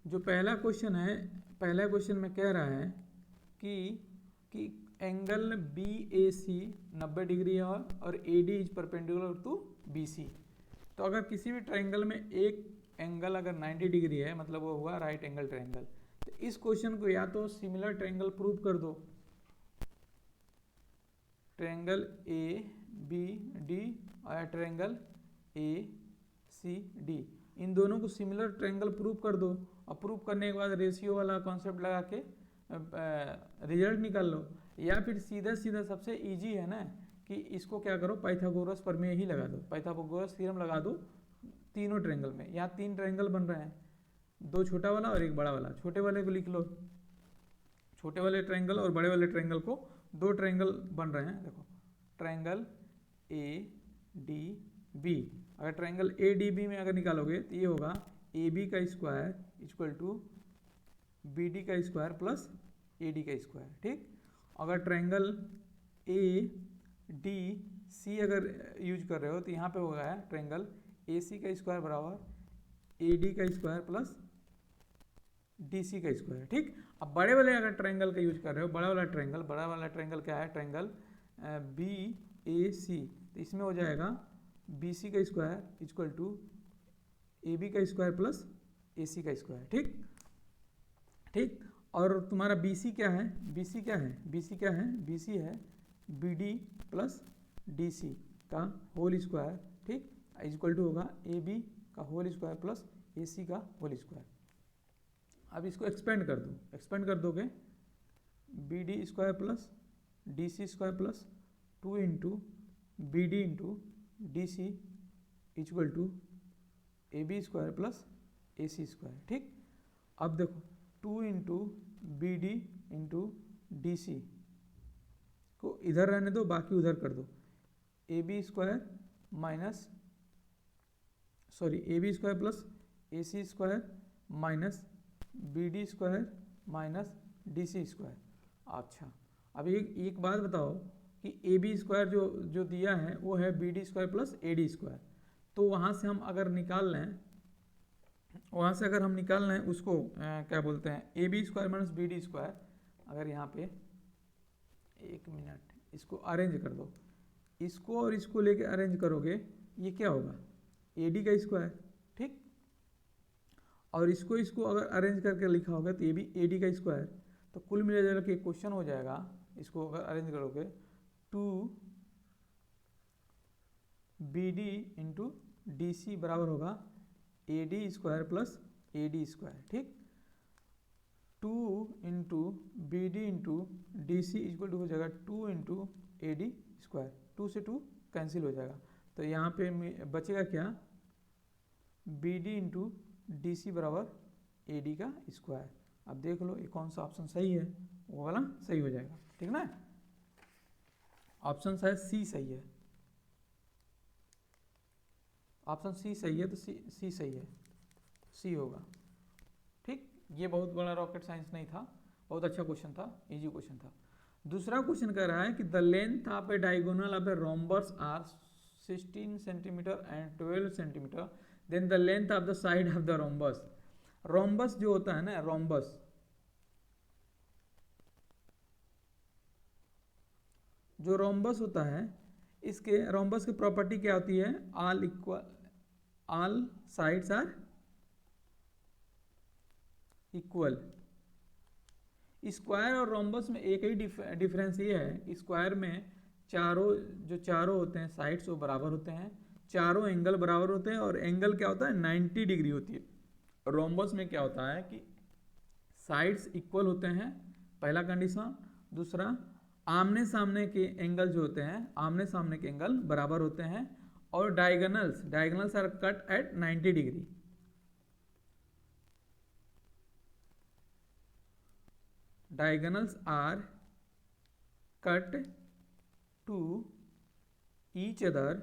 जो पहला क्वेश्चन है, पहला क्वेश्चन में कह रहा है कि angle B A C 90 degree है और A D is perpendicular to B C. तो अगर किसी भी ट्रायंगल में एक एंगल अगर 90 डिग्री है मतलब वो हुआ राइट एंगल ट्रायंगल। तो इस क्वेश्चन को या तो सिमिलर ट्रायंगल प्रूव कर दो, ट्रायंगल ए बी डी और ट्रायंगल ए सी डी, इन दोनों को सिमिलर ट्रायंगल प्रूव कर दो और प्रूव करने के बाद रेशियो वाला कॉन्सेप्ट लगा के रिजल्ट निकाल लो। या फिर सीधा सीधा सबसे इजी है ना कि इसको क्या करो, पाइथागोरस प्रमेय ही लगा दो, पाइथागोरस थ्योरम लगा दो तीनों ट्रायंगल में। यहाँ 3 ट्रायंगल बन रहे हैं, 2 छोटा वाला और 1 बड़ा वाला। छोटे वाले को लिख लो, छोटे वाले ट्रायंगल और बड़े वाले ट्रायंगल को 2 ट्रायंगल बन रहे हैं। देखो ट्रायंगल ए डी बी, अगर ट्रायंगल ए डी बी में अगर निकालोगे तो ये होगा ए बी का square equal to B D का स्क्वायर प्लस ए डी का स्क्वायर। ठीक, अगर ट्रायंगल ए डी सी अगर यूज कर रहे हो तो यहाँ पे होगा ट्रायंगल ए सी का स्क्वायर बराबर ए डी का स्क्वायर प्लस डी सी का स्क्वायर। ठीक, अब बड़े वाले अगर ट्रायंगल का यूज कर रहे हो, बड़ा वाला ट्रायंगल क्या है, ट्रायंगल बी ए सी, तो इसमें हो जाएगा बी सी का square equal to A B का स्क्वायर प्लस ए सी का स्क्वायर। ठीक ठीक, और तुम्हारा बी सी क्या है, बी सी क्या है, बी सी क्या है, बी सी है B D plus D C का होल स्क्वायर। ठीक, इक्वल टू होगा ए बी का whole square plus A C का होल स्क्वायर। अब इसको एक्सपेंड कर दो, एक्सपेंड कर दोगे B D square plus D C square plus 2 into B D into D C equal to A B square plus A C square. ठीक, अब देखो 2 into B D into D C को इधर रहने दो, बाकी उधर कर दो। A B square minus sorry A B square plus A C square minus B D square minus D C square. अच्छा, अब एक बात बताओ कि ए बी स्क्वायर जो दिया है वो है B D square plus A D square. तो वहाँ से हम अगर निकाल लें, वहाँ से अगर हम निकाल लें उसको क्या बोलते हैं, A B square minus B D square. अगर यहाँ पे 1 मिनट इसको अरेंज कर दो, इसको और इसको लेके अरेंज करोगे, ये क्या होगा ए डी का स्क्वायर। ठीक, और इसको अगर अरेंज करके लिखा होगा तो ये भी ए डी का स्क्वायर। तो कुल मिला जुला के क्वेश्चन हो जाएगा, इसको अगर अरेंज करोगे 2 B D into D C बराबर होगा A D square plus A D square. ठीक, 2 into B D into D C equal to हो जाएगा 2 इंटू ए डी स्क्वायर। 2 से 2 कैंसिल हो जाएगा, तो यहाँ पे बचेगा क्या, B D into D C बराबर ए डी का स्क्वायर। अब देख लो ये कौन सा ऑप्शन सही है, वो वाला सही हो जाएगा। ठीक ना, ऑप्शन शायद सी सही है, ऑप्शन सी सही है, तो सी सही है, सी होगा। ठीक, ये बहुत बड़ा रॉकेट साइंस नहीं था, बहुत अच्छा क्वेश्चन था, इजी क्वेश्चन था। दूसरा क्वेश्चन कह रहा है कि the length of a diagonal of a rhombus are 16 centimetre and 12 centimetre, then the length of the side of the rhombus. Rhombus जो होता है ना, रोम्बस जो रोम्बस होता है, इसके रोम्बस की प्रॉपर्टी क्या होती है, all equal, all sides are equal. Square और रोम्बस में एक ही डिफरेंस ये है, स्क्वायर में चारों होते हैं साइड्स वो बराबर होते हैं, चारों एंगल बराबर होते हैं, और एंगल क्या होता है 90 डिग्री होती है। रोम्बस में क्या होता है कि साइड्स इक्वल होते हैं, पहला कंडीशन। दूसरा, आमने सामने के एंगल जो होते हैं, आमने सामने के एंगल बराबर होते हैं, और diagonals are cut at 90 degree. Diagonals are cut to each other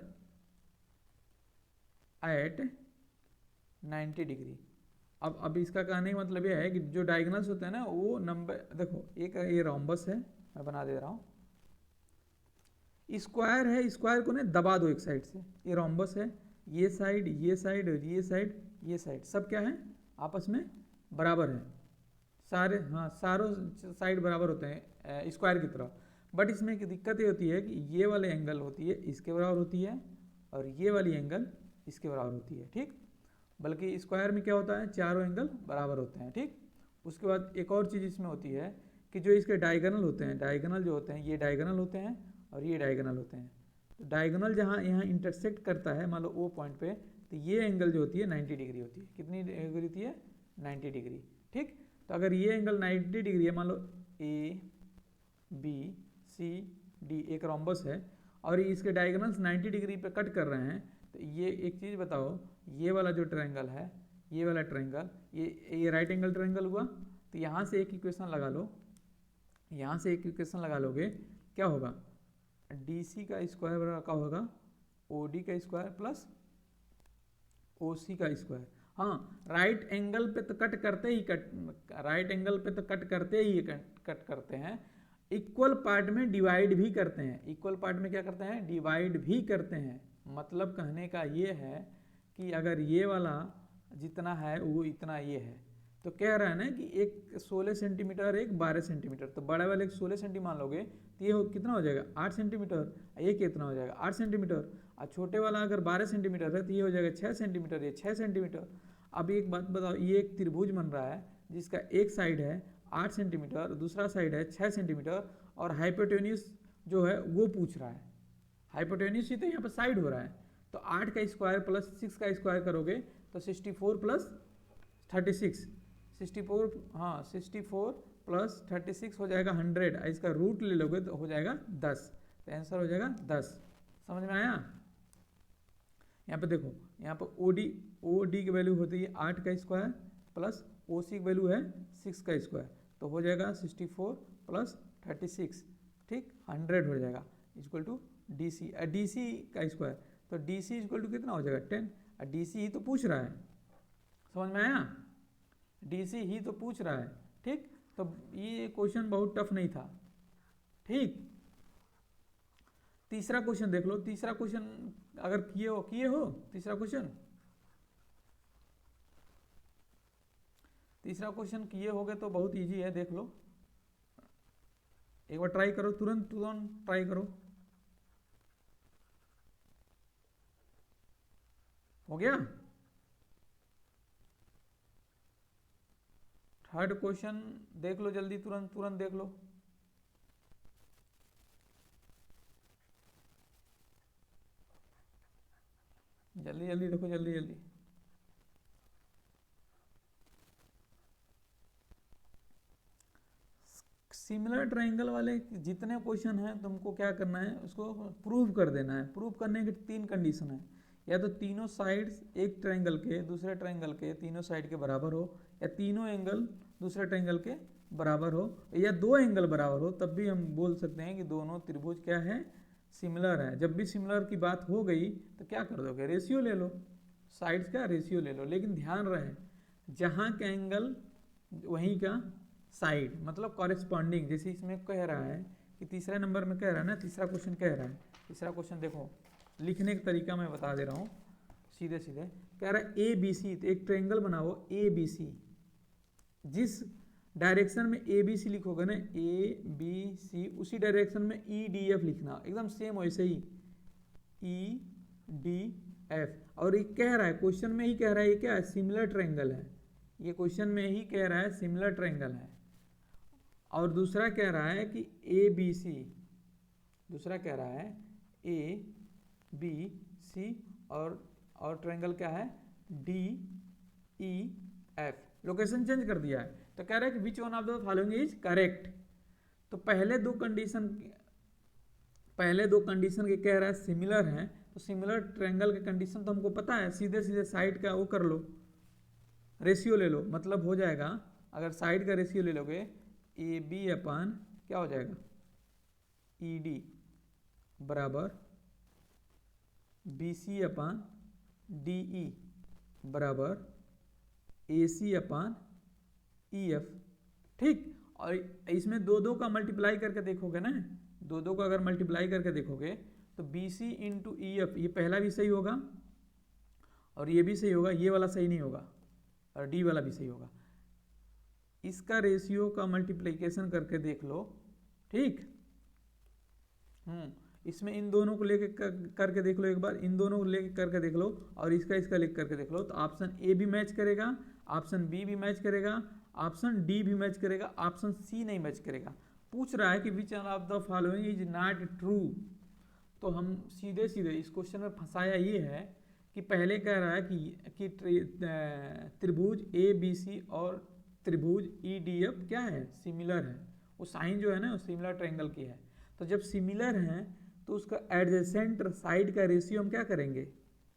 at 90 degree. अब इसका कहने का मतलब यह है कि जो डायगोनल्स होते हैं ना, वो नंबर देखो, एक ये रोम्बस है, मैं बना दे रहा हूँ, स्क्वायर है, स्क्वायर को ना दबा दो एक साइड से, ये रोम्बस है, ये साइड, ये साइड और ये साइड, ये साइड, सब क्या है आपस में बराबर है, सारे, हाँ सारों साइड बराबर होते हैं स्क्वायर की तरह। बट इसमें एक दिक्कत ये होती है कि ये वाले एंगल होती है इसके बराबर होती है और ये वाली एंगल इसके बराबर होती है, ठीक। बल्कि स्क्वायर में क्या होता है, चारों एंगल बराबर होते हैं, ठीक। उसके बाद एक और चीज़ इसमें होती है कि जो इसके डायगोनल होते हैं, डायगोनल जो होते हैं ये डायगोनल होते हैं और ये डायगोनल होते हैं। तो डायगोनल जहाँ यहाँ इंटरसेक्ट करता है मान लो ओ पॉइंट पे, तो ये एंगल जो होती है 90 डिग्री होती है। कितनी डिग्री होती है, 90 डिग्री, ठीक। तो अगर ये एंगल 90 डिग्री है, मान लो ए बी सी डी एक रोम्बस है और इसके डायगोनल्स 90 डिग्री पे कट कर रहे हैं, तो ये एक चीज़ बताओ, ये वाला जो ट्रायंगल है, ये वाला ट्रायंगल, ये राइट एंगल ट्रायंगल हुआ। तो यहाँ से एक इक्वेशन लगा लो, यहाँ से एक इक्वेशन लगा लोगे, क्या होगा, डी सी का स्क्वायर बराबर क्या होगा, ओ डी का स्क्वायर प्लस ओ सी का स्क्वायर। हाँ, राइट एंगल पे तो कट करते ही राइट एंगल पे तो कट करते हैं, इक्वल पार्ट में डिवाइड भी करते हैं। इक्वल पार्ट में क्या करते हैं, डिवाइड भी करते हैं। मतलब कहने का ये है कि अगर ये वाला जितना है वो इतना ये है, तो कह रहा है ना कि एक 16 सेंटीमीटर एक 12 सेंटीमीटर, तो बड़े वाले 16 सेंटीमीटर मान लोगे तो ये कितना हो जाएगा 8 सेंटीमीटर, ये कितना हो जाएगा 8 सेंटीमीटर। और छोटे वाला अगर 12 सेंटीमीटर है तो ये हो जाएगा 6 सेंटीमीटर, ये 6 सेंटीमीटर। अब एक बात बताओ, ये एक त्रिभुज बन रहा है जिसका एक साइड है 8 सेंटीमीटर, दूसरा साइड है 6 सेंटीमीटर और हाइपोटेन्यूस जो है वो पूछ रहा है। हाइपोटेन्यूस ही तो यहाँ पर साइड हो रहा है। तो 8 का स्क्वायर प्लस 6 का स्क्वायर करोगे तो 64 प्लस 36, 64, हाँ 64 प्लस 36 हो जाएगा 100। इसका रूट ले लोगे तो हो जाएगा 10, तो आंसर हो जाएगा 10। समझ में आया। यहाँ पे देखो, यहाँ पर ओ डी की वैल्यू होती है 8 का स्क्वायर प्लस ओ सी की वैल्यू है 6 का स्क्वायर, तो हो जाएगा 64 प्लस 36, ठीक 100 हो जाएगा इक्वल टू डी सी का स्क्वायर। तो डी सी इक्वल टू कितना हो जाएगा 10। डी सी ही तो पूछ रहा है, समझ में आया, डी सी ही तो पूछ रहा है, ठीक। तो ये क्वेश्चन बहुत टफ नहीं था, ठीक। तीसरा क्वेश्चन देख लो, तीसरा क्वेश्चन अगर किए हो तीसरा क्वेश्चन किए होगे तो बहुत इजी है, देख लो एक बार ट्राई करो, तुरंत ट्राई करो। हो गया। थर्ड क्वेश्चन देख लो जल्दी, तुरंत देख लो। जल्दी देखो, जल्दी। सिमिलर ट्रायंगल वाले जितने क्वेश्चन हैं तुमको क्या करना है, उसको प्रूव कर देना है। प्रूव करने के 3 कंडीशन है, या तो तीनों साइड्स एक ट्रायंगल के दूसरे ट्रायंगल के तीनों साइड के बराबर हो, या तीनों एंगल दूसरे ट्रायंगल के बराबर हो, या 2 एंगल बराबर हो, तब भी हम बोल सकते हैं कि दोनों त्रिभुज क्या है, सिमिलर है। जब भी सिमिलर की बात हो गई तो क्या कर दोगे, रेशियो ले लो, साइड्स का रेशियो ले लो। लेकिन ध्यान रहे, जहाँ का एंगल वहीं का साइड, मतलब कॉरेस्पॉन्डिंग। जैसे इसमें कह रहा है कि तीसरे नंबर में कह रहा है ना, तीसरा क्वेश्चन कह रहा है, तीसरा क्वेश्चन देखो, लिखने का तरीका मैं बता दे रहा हूँ, सीधे कह रहा है ए बी सी। तो एक ट्रायंगल बनाओ ए बी सी, जिस डायरेक्शन में ए बी सी लिखोगे ना, ए बी सी, उसी डायरेक्शन में ई डी एफ लिखना, एकदम सेम वैसे ही ई डी एफ। और ये कह रहा है, क्वेश्चन में ही कह रहा है ये क्या है, सिमिलर ट्रायंगल है। ये क्वेश्चन में ही कह रहा है सिमिलर ट्रायंगल है। और दूसरा कह रहा है कि ए बी सी, दूसरा कह रहा है ए बी सी, और ट्रायंगल क्या है D E F. Location change कर दिया है, तो कह रहा है कि which one of the following is correct. तो पहले दो कंडीशन के कह रहा है सिमिलर हैं, तो सिमिलर ट्रायंगल के कंडीशन तो हमको पता है, सीधे साइड का वो कर लो, रेशियो ले लो। मतलब हो जाएगा, अगर साइड का रेशियो ले लोगे, ए बी अपन क्या हो जाएगा ई डी बराबर बी सी अपन डी ई बराबर A C upon E F, ठीक। और इसमें दो का मल्टीप्लाई करके देखोगे ना, दो का अगर मल्टीप्लाई करके देखोगे तो B C into E F, ये पहला भी सही होगा और ये भी सही होगा, ये वाला सही नहीं होगा, और डी वाला भी सही होगा। इसका रेशियो का मल्टीप्लिकेशन करके देख लो, ठीक। इसमें इन दोनों को लेके करके देख लो एक बार, इन दोनों को लेके करके देख लो, और इसका लेके करके देख लो। तो ऑप्शन ए भी मैच करेगा, ऑप्शन बी भी मैच करेगा, ऑप्शन डी भी मैच करेगा, ऑप्शन सी नहीं मैच करेगा। पूछ रहा है कि which of the following is not true. तो हम सीधे सीधे इस क्वेश्चन में फंसाया ये है कि पहले कह रहा है कि त्रिभुज ए बी सी और त्रिभुज ई डी एफ क्या है, सिमिलर है। वो साइन जो है ना वो सिमिलर ट्रायंगल की है। तो जब सिमिलर हैं तो उसका एडजेसेंट साइड का रेशियो हम क्या करेंगे,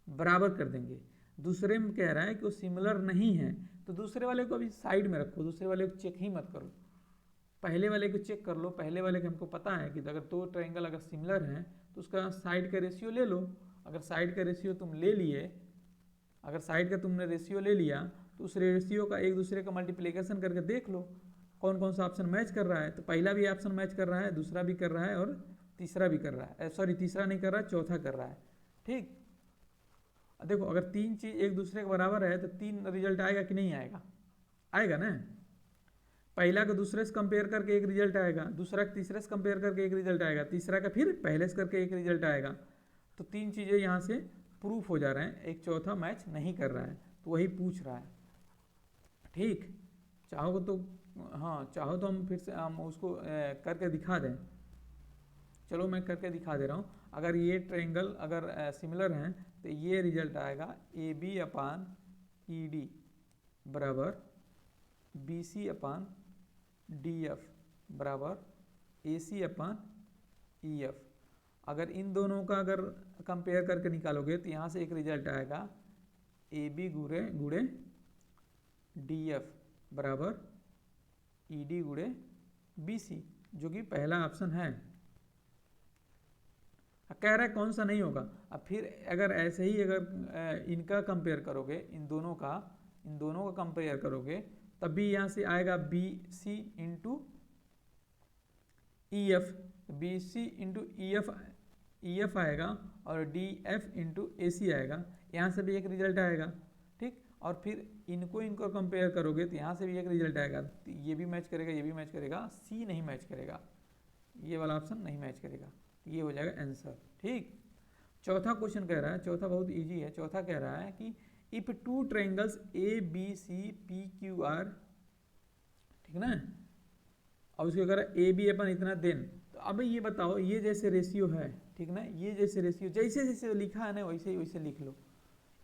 बराबर कर देंगे। दूसरे में कह रहा है कि वो सिमिलर नहीं है, तो दूसरे वाले को अभी साइड में रखो, दूसरे वाले को चेक ही मत करो, पहले वाले को चेक कर लो। पहले वाले के हमको पता है कि अगर दो ट्रायंगल अगर सिमिलर हैं तो उसका साइड का रेशियो ले लो। अगर साइड का रेशियो तुम ले लिए, अगर साइड का तुमने रेशियो ले लिया तो उस रेशियो का एक दूसरे का मल्टीप्लिकेशन करके देख लो कौन कौन सा ऑप्शन मैच कर रहा है। तो पहला भी ऑप्शन मैच कर रहा है, दूसरा भी कर रहा है और तीसरा भी कर रहा है, सॉरी तीसरा नहीं कर रहा है, चौथा कर रहा है, ठीक। देखो अगर तीन चीज एक दूसरे के बराबर है तो तीन रिजल्ट आएगा कि नहीं आएगा, आएगा ना। पहला को दूसरे से कंपेयर करके एक रिजल्ट आएगा, दूसरा का तीसरे से कंपेयर करके एक रिजल्ट आएगा, तीसरा का फिर पहले से करके एक रिजल्ट आएगा। तो तीन चीज़ें यहाँ से प्रूफ हो जा रहे हैं, एक चौथा मैच नहीं कर रहा है, तो वही पूछ रहा है, ठीक। चाहो तो हाँ, चाहो तो हम फिर से हम उसको करके दिखा दें। चलो मैं करके दिखा दे रहा हूँ। अगर ये ट्रायंगल अगर सिमिलर हैं तो ये रिजल्ट आएगा A B upon E D बराबर B C upon D F बराबर A C upon E F. अगर इन दोनों का अगर कंपेयर करके निकालोगे तो यहाँ से एक रिजल्ट आएगा ए बी गुणे डी एफ बराबर ई डी गुणे बी सी, जो कि पहला ऑप्शन है। कह रहा है कौन सा नहीं होगा। अब फिर अगर ऐसे ही अगर इनका कंपेयर करोगे, इन दोनों का कंपेयर करोगे, तब भी यहाँ से आएगा B C into E F, B C into E F आएगा और D F into A C आएगा। यहाँ से भी एक रिजल्ट आएगा, ठीक। और फिर इनको कंपेयर करोगे तो यहाँ से भी एक रिजल्ट आएगा, ये भी मैच करेगा, ये भी मैच करेगा, सी नहीं मैच करेगा, ये वाला ऑप्शन नहीं मैच करेगा, ये हो जाएगा आंसर, ठीक। चौथा क्वेश्चन कह रहा है, चौथा बहुत इजी है। चौथा कह रहा है कि if two triangles A B C P Q R, ठीक ना, अब उसको कह रहा है ए बी अपन इतना देन। तो अब ये बताओ ये जैसे रेशियो है, ठीक ना, ये जैसे रेशियो जैसे जैसे लिखा है ना वैसे वैसे लिख लो।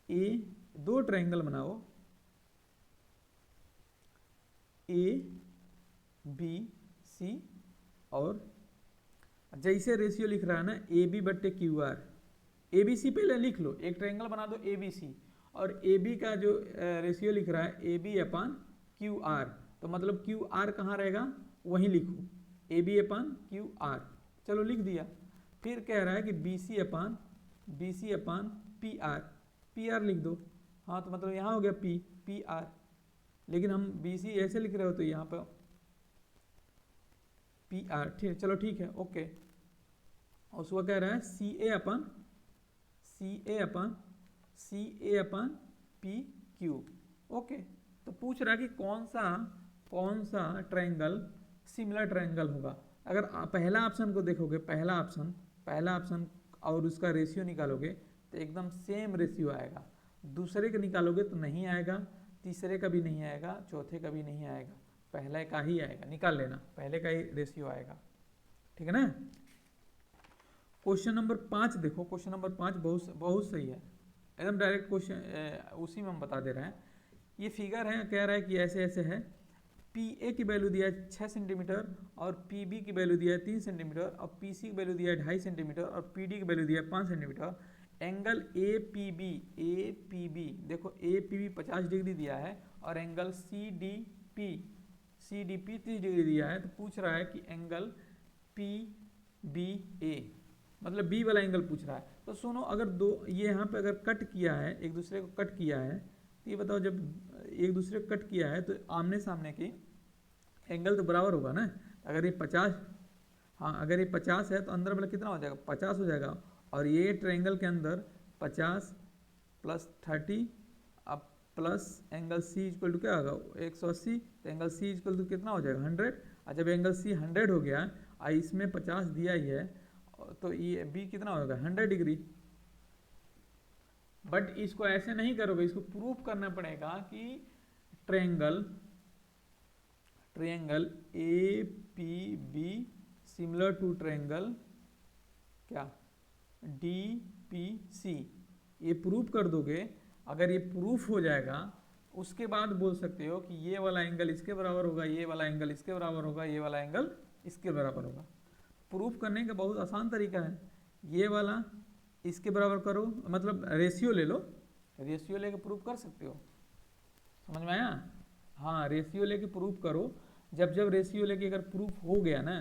ए दो ट्रायंगल बनाओ ए बी सी, और जैसे रेशियो लिख रहा है ना ए बी बट्टे Q R, A B C पहले लिख लो, एक ट्रायंगल बना दो ए बी सी, और ए बी का जो रेशियो लिख रहा है A B upon Q R, तो मतलब क्यू आर कहाँ रहेगा वहीं लिखो, A B upon Q R, चलो लिख दिया। फिर कह रहा है कि B C upon P R लिख दो। हाँ तो मतलब यहाँ हो गया पी आर, लेकिन हम बी सी ऐसे लिख रहे हो तो यहाँ पर पी आर, ठीक, चलो ठीक है, ओके। और उसको कह रहा है सी ए अपन पी क्यू, ओके। तो पूछ रहा है कि कौन सा ट्रायंगल सिमिलर ट्रायंगल होगा। अगर पहला ऑप्शन को देखोगे, पहला ऑप्शन और उसका रेशियो निकालोगे तो एकदम सेम रेशियो आएगा। दूसरे का निकालोगे तो नहीं आएगा, तीसरे का भी नहीं आएगा, चौथे का भी नहीं आएगा, पहले का ही आएगा, निकाल लेना, पहले का ही रेशियो आएगा, ठीक है ना। क्वेश्चन नंबर 5 देखो, क्वेश्चन नंबर 5 बहुत सही है, एकदम डायरेक्ट क्वेश्चन उसी में हम बता दे रहे हैं। ये फिगर है, कह रहा है कि ऐसे ऐसे है, पी ए की वैल्यू दिया है 6 सेंटीमीटर और पी बी की वैल्यू दिया है 3 सेंटीमीटर और पी सी की वैल्यू दिया है 2.5 सेंटीमीटर और पी डी की वैल्यू दिया है 5 centimetre. Angle A P B देखो ए पी बी 50 डिग्री दिया है और angle C D P 30 degree दिया है। तो पूछ रहा है कि एंगल पी बी ए मतलब बी वाला एंगल पूछ रहा है। तो सुनो, अगर दो ये यहाँ पे अगर कट किया है, एक दूसरे को कट किया है, तो ये बताओ जब एक दूसरे को कट किया है तो आमने सामने की एंगल तो बराबर होगा ना। अगर ये 50, हाँ अगर ये 50 है तो अंदर वाला कितना हो जाएगा 50 हो जाएगा, और ये ट्रायंगल के अंदर 50 + 30 अब plus angle C equal to क्या होगा 180, तो एंगल सी इक्वल टू कितना हो जाएगा 100। और जब एंगल सी 100 हो गया और इसमें 50 दिया ही है तो ये बी कितना होगा 100 डिग्री। बट इसको ऐसे नहीं करोगे, इसको प्रूफ करना पड़ेगा कि triangle A P B similar to triangle क्या डी पी सी, ये प्रूफ कर दोगे। अगर ये प्रूफ हो जाएगा उसके बाद बोल सकते हो कि ये वाला एंगल इसके बराबर होगा, ये वाला एंगल इसके बराबर होगा, ये वाला एंगल इसके बराबर होगा। प्रूफ करने का बहुत आसान तरीका है, ये वाला इसके बराबर करो, मतलब रेशियो ले लो, रेशियो लेके प्रूफ कर सकते हो। समझ में आया? हाँ, रेशियो लेके प्रूफ करो। जब जब रेशियो लेके अगर प्रूफ हो गया ना,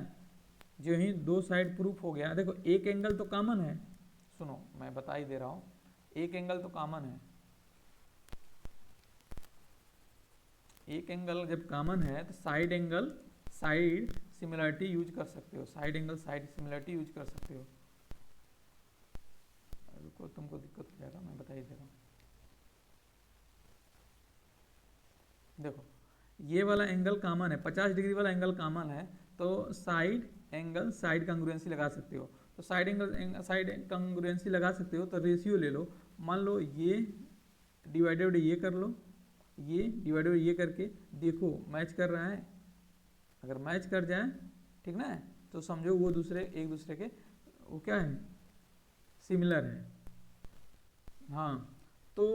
जो ही दो साइड प्रूफ हो गया, देखो एक एंगल तो कॉमन है, सुनो मैं बता ही दे रहा हूँ, एक एंगल तो कॉमन है। एक एंगल जब कॉमन है तो side angle side similarity use कर सकते हो, side angle side similarity use कर सकते हो। रुको, तुमको दिक्कत हो जाएगा, मैं बता ही दे रहा हूँ। देखो ये वाला एंगल कॉमन है, 50 डिग्री वाला एंगल कॉमन है, तो साइड एंगल साइड कंग्रुएंसी लगा सकते हो। तो साइड एंगल साइड कंग्रुएंसी लगा सकते हो, तो रेशियो ले लो। मान लो ये डिवाइडेड ये कर लो, ये डिवाइडेड ये करके देखो मैच कर रहा है। अगर मैच कर जाए, ठीक ना, तो समझो वो दूसरे एक दूसरे के वो क्या है सिमिलर है। हाँ, तो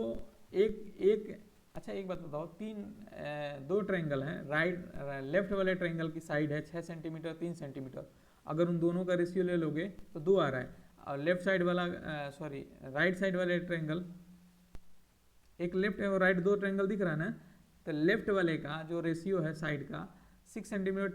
एक अच्छा एक बात बताओ, दो ट्रायंगल हैं, राइट लेफ्ट वाले ट्रायंगल की साइड है 6 सेंटीमीटर 3 सेंटीमीटर, अगर उन दोनों का रेशियो ले लोगे तो 2 आ रहा है। और लेफ्ट साइड वाला राइट साइड वाले ट्रायंगल, एक लेफ्ट और राइट दो ट्रायंगल दिख रहा है ना, तो लेफ्ट वाले का जो रेशियो है साइड का 6 सेंटीमीटर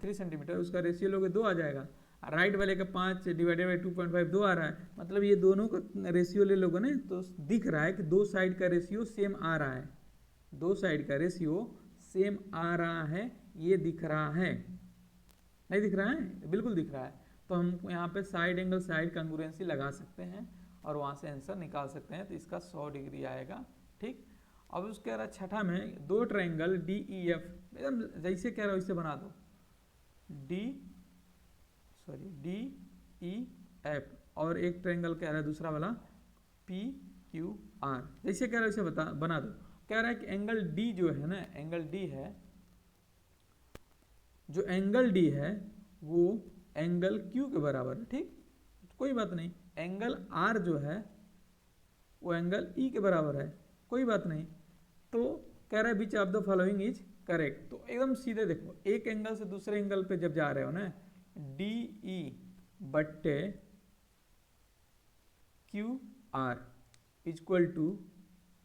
3 सेंटीमीटर, उसका रेशियो लोगे 2 आ जाएगा। राइट वाले का 5 डिवाइडेड बाई 2.5 2 आ रहा है। मतलब ये दोनों का रेशियो ले लोगे ना, तो दिख रहा है कि दो साइड का रेशियो सेम आ रहा है, दो साइड का रेशियो सेम आ रहा है, ये दिख रहा है, नहीं दिख रहा है? बिल्कुल दिख रहा है। तो हम यहाँ पे साइड एंगल साइड कंग्रुएंसी लगा सकते हैं और वहाँ से आंसर निकाल सकते हैं। तो इसका 100 डिग्री आएगा। ठीक, अब उसके बाद छठा में दो ट्रायंगल डी ई एफ, एकदम जैसे कह रहा हो वैसे बना दो, डी ई एफ, और एक ट्रायंगल कह रहा है दूसरा वाला पी क्यू आर, जैसे कह रहा है वैसे बना दो। कह रहा है कि एंगल डी जो है ना, एंगल डी है, जो एंगल डी है वो एंगल क्यू के बराबर है। ठीक, कोई बात नहीं। एंगल आर जो है वो एंगल ई के बराबर है, कोई बात नहीं। तो कह रहा है which of the following is correct. तो एकदम सीधे देखो, एक एंगल से दूसरे एंगल पे जब जा रहे हो ना, डी ई बट्टे क्यू आर इक्वल टू,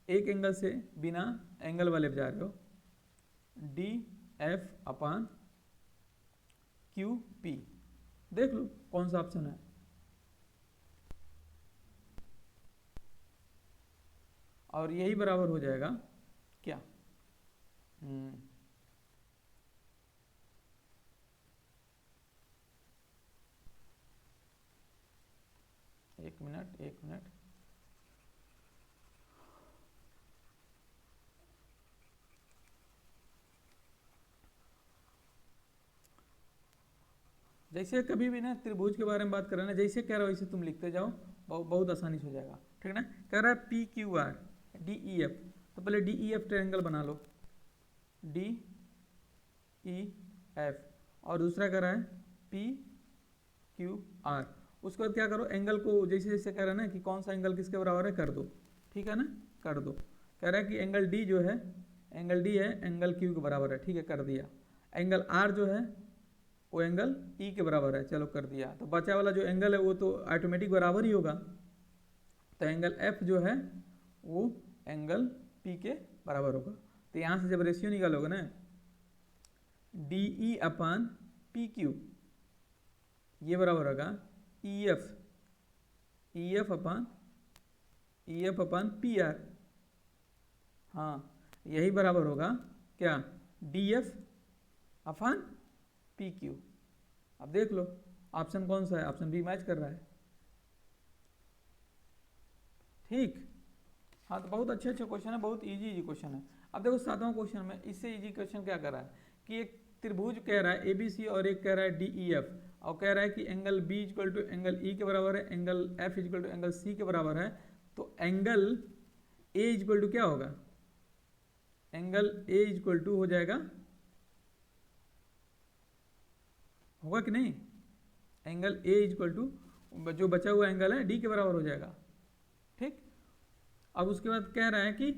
एक एंगल से बिना एंगल वाले पे जा रहे हो, डी एफ अपान क्यू पी। देख लो कौन सा ऑप्शन है। और यही बराबर हो जाएगा क्या, एक मिनट जैसे कभी भी ना त्रिभुज के बारे में बात कर रहे हैं ना, जैसे कह रहा हो वैसे तुम लिखते जाओ, बहुत आसानी से हो जाएगा। ठीक है ना, कह रहा है P Q R D E F, तो पहले डी ई एफ ट्रायंगल बना लो, डी ई एफ, और दूसरा कह रहा है पी क्यू आर। उसके बाद क्या करो, एंगल को जैसे जैसे कह रहा है ना कि कौन सा एंगल किसके बराबर है कर दो। ठीक है ना, कर दो। कह रहा है कि एंगल डी जो है, एंगल डी है एंगल क्यू के बराबर है, ठीक है कर दिया। एंगल आर जो है वो एंगल ई के बराबर है, चलो कर दिया। तो बचा वाला जो एंगल है वो तो ऑटोमेटिक बराबर ही होगा। तो एंगल एफ जो है वो एंगल पी के बराबर होगा। तो यहाँ से जब रेशियो निकालोगे ना, डी ई अपान पी क्यू, ये बराबर होगा E F upon P are. हाँ, यही बराबर होगा क्या, डी एफ अपान पी क्यू। अब देख लो ऑप्शन कौन सा है, ऑप्शन बी मैच कर रहा है। ठीक, हाँ, तो बहुत अच्छे अच्छे क्वेश्चन है, बहुत इजी इजी क्वेश्चन है। अब देखो 7वां क्वेश्चन में इससे इजी क्वेश्चन क्या कर रहा है कि एक त्रिभुज कह रहा है ABC और एक कह रहा है DEF, और कह रहा है कि angle B equal to angle E के बराबर है, angle F equal to angle C के बराबर है। तो एंगल A इक्वल टू क्या होगा, एंगल A इक्वल टू हो जाएगा, होगा कि नहीं, एंगल A इक्वल टू जो बचा हुआ एंगल है D के बराबर हो जाएगा। ठीक, अब उसके बाद कह रहा है कि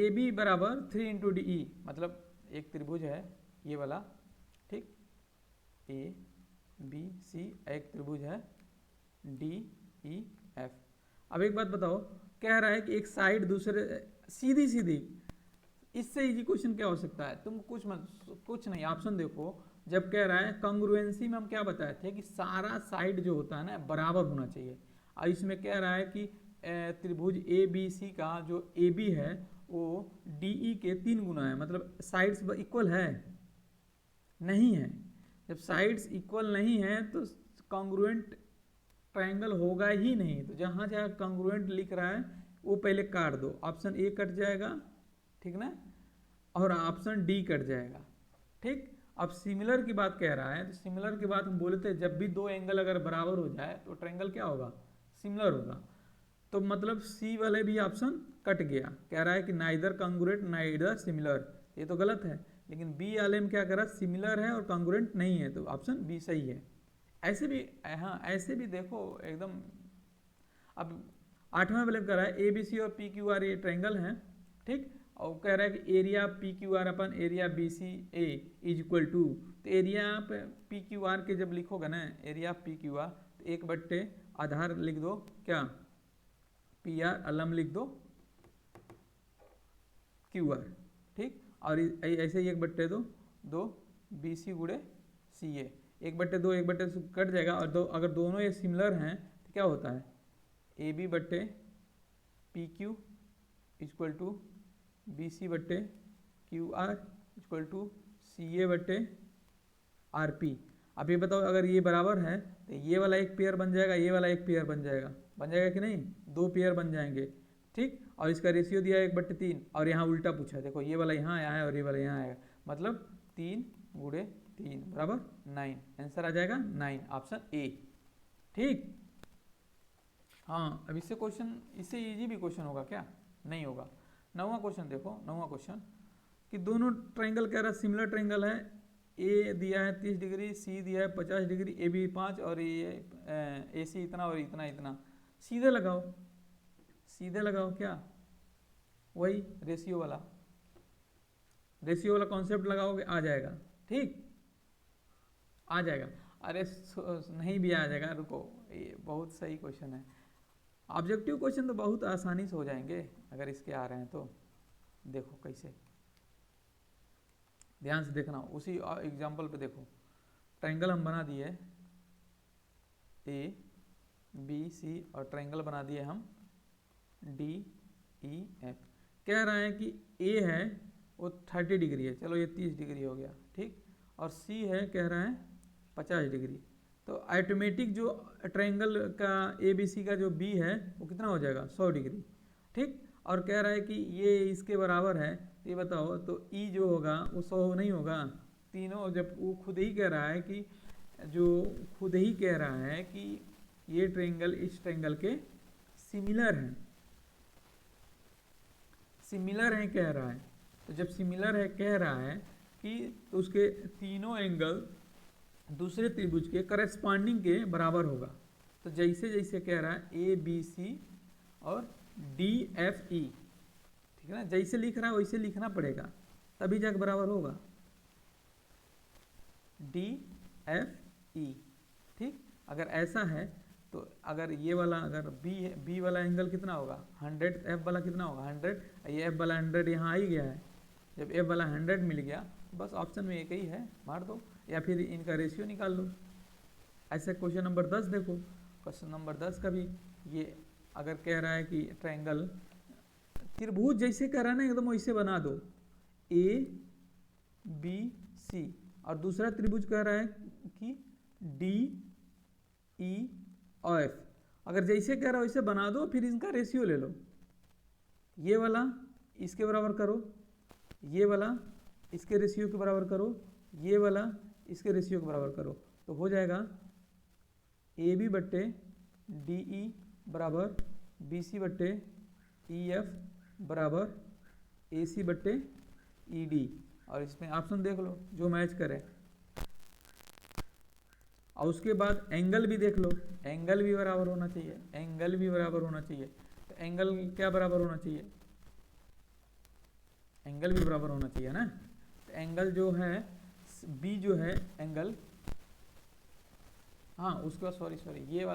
AB बराबर 3 इंटू DE, मतलब एक त्रिभुज है ये वाला, ठीक, ABC, एक त्रिभुज है DEF। अब एक बात बताओ, कह रहा है कि एक साइड दूसरे, सीधी सीधी, इससे इजी क्वेश्चन क्या हो सकता है, तुम कुछ नहीं, ऑप्शन देखो। जब कह रहा है कॉन्ग्रुएंसी में हम क्या बताए थे कि सारा साइड जो होता है ना बराबर होना चाहिए, और इसमें कह रहा है कि त्रिभुज ABC का जो AB है वो DE के 3 गुना है, मतलब साइड्स इक्वल है, नहीं है। जब साइड्स इक्वल नहीं है तो कॉन्ग्रुएंट ट्रायंगल होगा ही नहीं। तो जहाँ जहाँ कॉन्ग्रुएंट लिख रहा है वो पहले काट दो, ऑप्शन A कट जाएगा, ठीक ना, और ऑप्शन D कट जाएगा। ठीक, अब सिमिलर की बात कह रहा है, तो सिमिलर की बात हम बोलते हैं जब भी दो एंगल अगर बराबर हो जाए तो ट्रायंगल क्या होगा, सिमिलर होगा। तो मतलब C वाले भी ऑप्शन कट गया, कह रहा है कि नाइदर कॉन्ग्रुएंट नाइदर सिमिलर, ये तो गलत है। लेकिन B वाले में क्या कर रहा है, सिमिलर है और कॉन्ग्रुएंट नहीं है, तो ऑप्शन B सही है। ऐसे भी, हाँ ऐसे भी देखो एकदम। अब 8वां वाले कर रहा है ABC और PQR ये ट्रायंगल है, ठीक, और कह रहा है कि area PQR upon area BCA is equal to, तो एरिया PQR के जब लिखोगे ना एरिया PQR, तो 1/, आधार लिख दो क्या, PR, अलम लिख दो QR, ठीक, और ऐसे ही 1/2 BC गुड़े CA, 1/2 1/2 कट जाएगा, और अगर दोनों ये सिमिलर हैं तो क्या होता है, AB/PQ equal to BC/QR equal to CA/RP। अब ये बताओ अगर ये बराबर है तो ये वाला एक पेयर बन जाएगा, ये वाला एक पेयर बन जाएगा कि नहीं, 2 पेयर बन जाएंगे, ठीक। और इसका रेशियो दिया है 1/3, और यहाँ उल्टा पूछा है, देखो ये वाला यहाँ आया है और ये वाला यहाँ आएगा, मतलब 3 गुणे 3 बराबर 9, आंसर आ जाएगा 9, ऑप्शन A, ठीक। हाँ, अब इससे क्वेश्चन, इससे इजी भी क्वेश्चन होगा क्या, नहीं होगा। 9वां क्वेश्चन देखो, 9वां क्वेश्चन कि दोनों ट्रायंगल कह रहा है सिमिलर ट्रायंगल है, A दिया है 30 डिग्री, C दिया है 50 डिग्री, AB 5 और ये AC इतना और इतना इतना, सीधे लगाओ, सीधे लगाओ क्या, वही रेशियो वाला कॉन्सेप्ट लगाओगे आ जाएगा, ठीक, आ जाएगा। अरे नहीं भी आ जाएगा, रुको, ये बहुत सही क्वेश्चन है। ऑब्जेक्टिव क्वेश्चन तो बहुत आसानी से हो जाएंगे अगर इसके आ रहे हैं तो। देखो कैसे, ध्यान से देखना, उसी एग्जाम्पल पे देखो, ट्रायंगल हम बना दिए ABC और ट्रायंगल बना दिए हम DEF। कह रहा है कि A है वो 30 डिग्री है, चलो ये 30 डिग्री हो गया, ठीक, और C है कह रहा है 50 डिग्री। तो ऑटोमेटिक जो ट्रायंगल का ABC का जो B है वो कितना हो जाएगा, 100 डिग्री, ठीक। और कह रहा है कि ये इसके बराबर है, तो ये बताओ तो E जो होगा वो 100 नहीं होगा, तीनों, जब वो खुद ही कह रहा है कि ये ट्रायंगल इस ट्रायंगल के सिमिलर हैं, कह रहा है। तो जब सिमिलर है कह रहा है कि तो उसके तीनों एंगल दूसरे त्रिभुज के करस्पॉन्डिंग के बराबर होगा। तो जैसे जैसे कह रहा है ABC और DFE, ठीक है ना, जैसे लिख रहा है वैसे लिखना पड़ेगा तभी जाकर बराबर होगा, DFE, ठीक। अगर ऐसा है तो अगर ये वाला अगर B वाला एंगल कितना होगा 100, F वाला कितना होगा 100, ये F वाला 100 यहाँ आ ही गया है। जब F वाला 100 मिल गया बस ऑप्शन में एक ही है, मार दो, या फिर इनका रेशियो निकाल लो। ऐसे क्वेश्चन नंबर 10 देखो, क्वेश्चन नंबर 10 का भी ये अगर कह रहा है कि ट्रायंगल त्रिभुज जैसे कह रहा है ना एकदम वैसे बना दो, ABC, और दूसरा त्रिभुज कह रहा है कि DEF, अगर जैसे कह रहा है वैसे बना दो, फिर इनका रेशियो ले लो, ये वाला इसके बराबर करो, ये वाला इसके रेशियो के बराबर करो, ये वाला इसके रेशियो के बराबर करो, तो हो जाएगा ए बी बट्टे डी ई बराबर बी सी बट्टे ई एफ बराबर ए सी बट्टे ई डी। और इसमें ऑप्शन देख लो जो मैच करे, और उसके बाद एंगल भी देख लो, एंगल भी बराबर होना चाहिए, एंगल भी बराबर होना चाहिए। तो एंगल क्या बराबर होना चाहिए, एंगल भी बराबर होना चाहिए ना। तो एंगल जो है बी जो है एंगल, हाँ उसके बाद सॉरी ये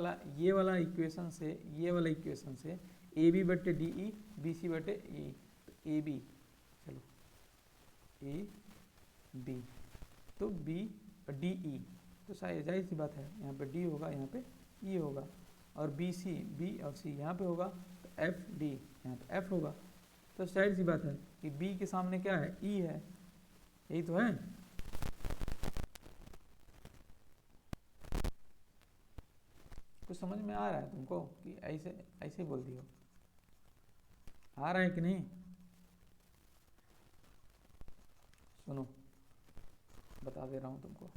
वाला इक्वेशन से, ये वाला इक्वेशन से ए बी बट्टे डी ई बी सी बट्टे ई, तो ए बी, चलो ए बी तो बी डी ई, तो जाहिर सी बात है यहाँ पे डी होगा, यहाँ पे ई होगा, और बी सी, बी और सी यहाँ पे होगा, तो एफ डी यहाँ पे एफ होगा। तो जाहिर सी बात है कि बी के सामने क्या है, ई है, यही तो है। कुछ समझ में आ रहा है तुमको कि ऐसे ऐसे बोल दियो, आ रहा है कि नहीं? सुनो बता दे रहा हूं तुमको,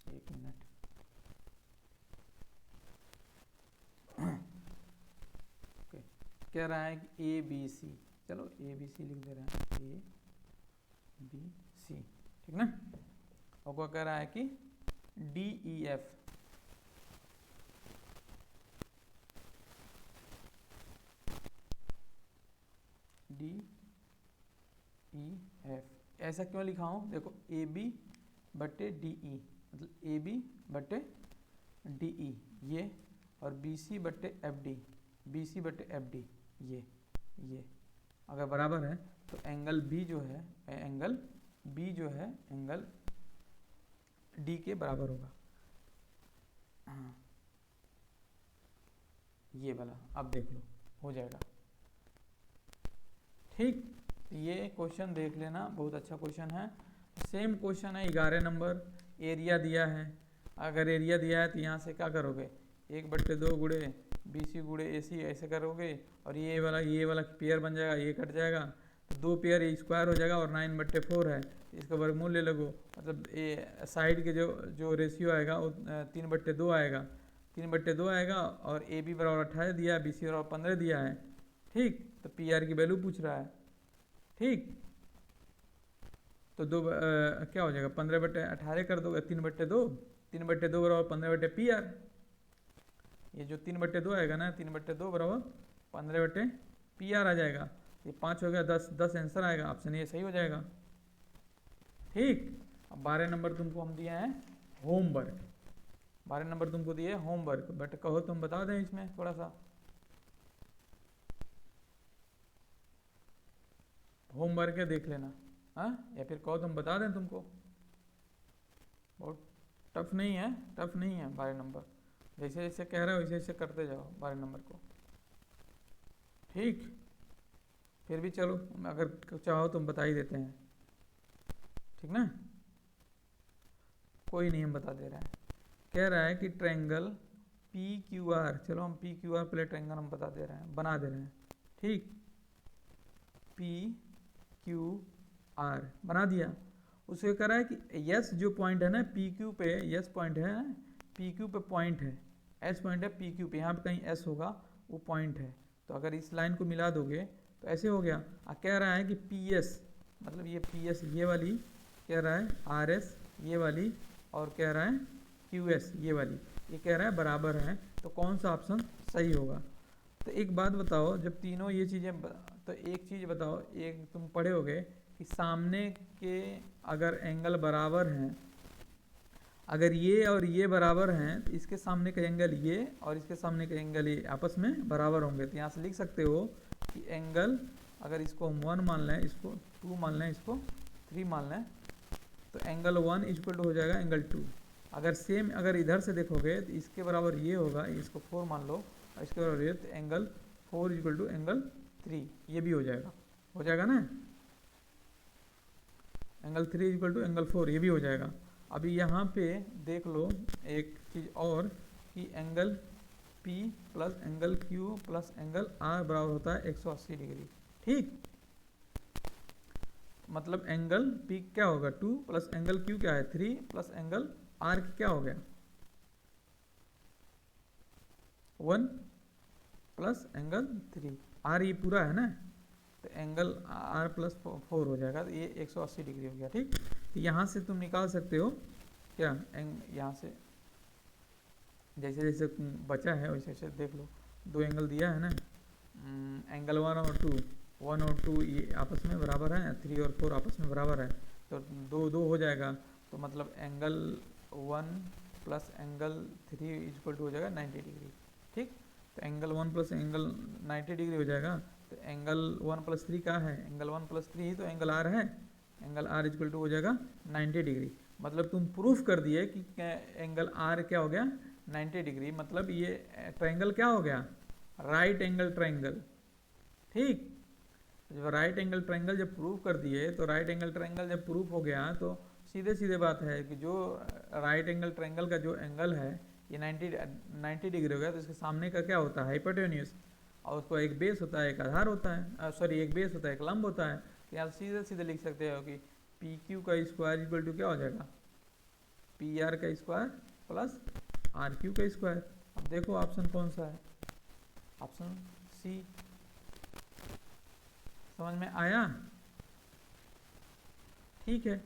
एक मिनट। ओके, कह रहा है कि ए बी सी, चलो ए बी सी लिख दे रहे हैं, ए बी सी, ठीक ना। और क्या कह रहा है कि D E F, D E F, ऐसा क्यों लिखा हूं, देखो ए बी बट्टे डी ई, मतलब ए बी बट्टे डी ई ये, और बी सी बट्टे एफ डी, बी सी बट्टे एफ डी ये अगर बराबर है तो एंगल बी जो है, एंगल बी जो है एंगल डी के बराबर होगा। हाँ ये वाला, अब देख लो हो जाएगा, ठीक। ये क्वेश्चन देख लेना, बहुत अच्छा क्वेश्चन है। सेम क्वेश्चन है 11 नंबर, एरिया दिया है। अगर एरिया दिया है तो यहाँ से क्या करोगे, 1/2 गुणे बी सी गुणे ए सी ऐसे करोगे, और ये वाला पेयर बन जाएगा, ये कट जाएगा, तो 2 पेयर स्क्वायर हो जाएगा, और 9/4 है, इसका वर्गमूल ले लगो, मतलब ए साइड के जो रेशियो आएगा वो 3/2 आएगा, 3/2 आएगा, और ए बी बराबर 18 दिया है, बी सी बराबर 15 दिया है, ठीक। तो पी आर की वैल्यू पूछ रहा है, ठीक। तो क्या हो जाएगा, 15/18 कर दोगे, 3/2, 3/2 बराबर 15 पी आर, ये जो 3/2 आएगा ना, 3/2 बराबर 15 पी आर आ जाएगा, ये 5 हो गया, 10 आंसर आएगा, ऑप्शन ये सही हो जाएगा, ठीक। अब 12 नंबर तुमको हम दिए हैं होमवर्क, 12 नंबर तुमको दिए होमवर्क, बट कहो तुम बता दें इसमें थोड़ा सा होमवर्क है, देख लेना, हाँ, या फिर कहो तुम बता दें तुमको, बहुत टफ नहीं है, टफ नहीं है 12 नंबर, जैसे जैसे कह रहे हो वैसे वैसे करते जाओ 12 नंबर को, ठीक। फिर भी चलो अगर चाहो तुम बता ही देते हैं, ठीक ना, कोई नहीं हम बता दे रहा है। कह रहा है कि ट्रायंगल पी क्यू आर, चलो हम पी क्यू आर पहले ट्रायंगल हम बता दे रहे हैं, बना दे रहे हैं, ठीक। पी क्यू आर बना दिया, उसे कह रहा है कि यस जो पॉइंट है ना पी क्यू पे, यस पॉइंट है, पी क्यू पे पॉइंट है, एस पॉइंट है पी क्यू पे, यहाँ पे कहीं एस होगा, वो पॉइंट है, तो अगर इस लाइन को मिला दोगे तो ऐसे हो गया। कह रहा है कि पी एस, मतलब ये पी एस ये वाली, कह रहा है आर एस ये वाली, और कह रहा है क्यू एस ये वाली, ये कह रहा है बराबर है, तो कौन सा ऑप्शन सही होगा। तो एक बात बताओ, जब तीनों ये चीज़ें, तो एक चीज़ बताओ, एक तुम पढ़े होगे कि सामने के अगर एंगल बराबर हैं, अगर ये और ये बराबर हैं, तो इसके सामने का एंगल ये और इसके सामने का एंगल ये आपस में बराबर होंगे। तो यहाँ से लिख सकते हो कि एंगल, अगर इसको हम 1 मान लें, इसको 2 मान लें, इसको 3 मान लें, तो एंगल 1 इक्वल टू हो जाएगा एंगल 2। अगर सेम अगर इधर से देखोगे तो इसके बराबर ये होगा, इसको 4 मान लो, और इसके बराबर ये, तो एंगल 4 इक्वल टू एंगल 3, ये भी हो जाएगा ना, एंगल 3 इक्वल टू एंगल 4, ये भी हो जाएगा। अभी यहाँ पे देख लो एक चीज़ और, कि angle P plus angle Q plus angle R बराबर होता है 180 डिग्री। ठीक, मतलब एंगल P क्या होगा 2 प्लस एंगल Q क्या है 3 प्लस एंगल R क्या हो गया 1 प्लस एंगल 3। R ये पूरा है ना, तो एंगल R प्लस 4 हो जाएगा, तो ये 180 डिग्री हो गया। ठीक, तो यहाँ से तुम निकाल सकते हो क्या, यहाँ से जैसे जैसे बचा है वैसे वैसे देख लो। दो एंगल दिया है ना, एंगल 1 और 2 ये आपस में बराबर है, 3 और 4 आपस में बराबर है, तो 2 हो जाएगा। तो मतलब angle 1 plus angle 3 equal to हो जाएगा 90 डिग्री। ठीक, तो एंगल 1 प्लस एंगल 90 डिग्री हो जाएगा। तो एंगल 1 प्लस 3 का है, एंगल 1 प्लस 3 ही तो एंगल R है, एंगल R इक्वल टू हो जाएगा 90 डिग्री। मतलब तुम प्रूफ कर दिए कि एंगल R क्या हो गया 90 डिग्री। मतलब ये ट्रायंगल क्या हो गया, राइट एंगल ट्रायंगल। ठीक, जब राइट एंगल ट्रायंगल जब प्रूफ कर दिए, तो राइट एंगल ट्रायंगल जब प्रूफ हो गया तो सीधे सीधे बात है कि जो राइट एंगल ट्रायंगल का जो एंगल है ये 90 डिग्री हो गया, तो इसके सामने का क्या होता है हाइपोटेन्यूज, और उसको एक बेस होता है एक आधार होता है, सॉरी एक बेस होता है एक लंब होता है। तो यहाँ सीधे सीधे लिख सकते हो कि पी क्यू का स्क्वायर इक्वल टू क्या हो जाएगा पी आर का स्क्वायर प्लस आर क्यू का स्क्वायर। अब देखो ऑप्शन कौन सा है, ऑप्शन सी। समझ में आया? ठीक है।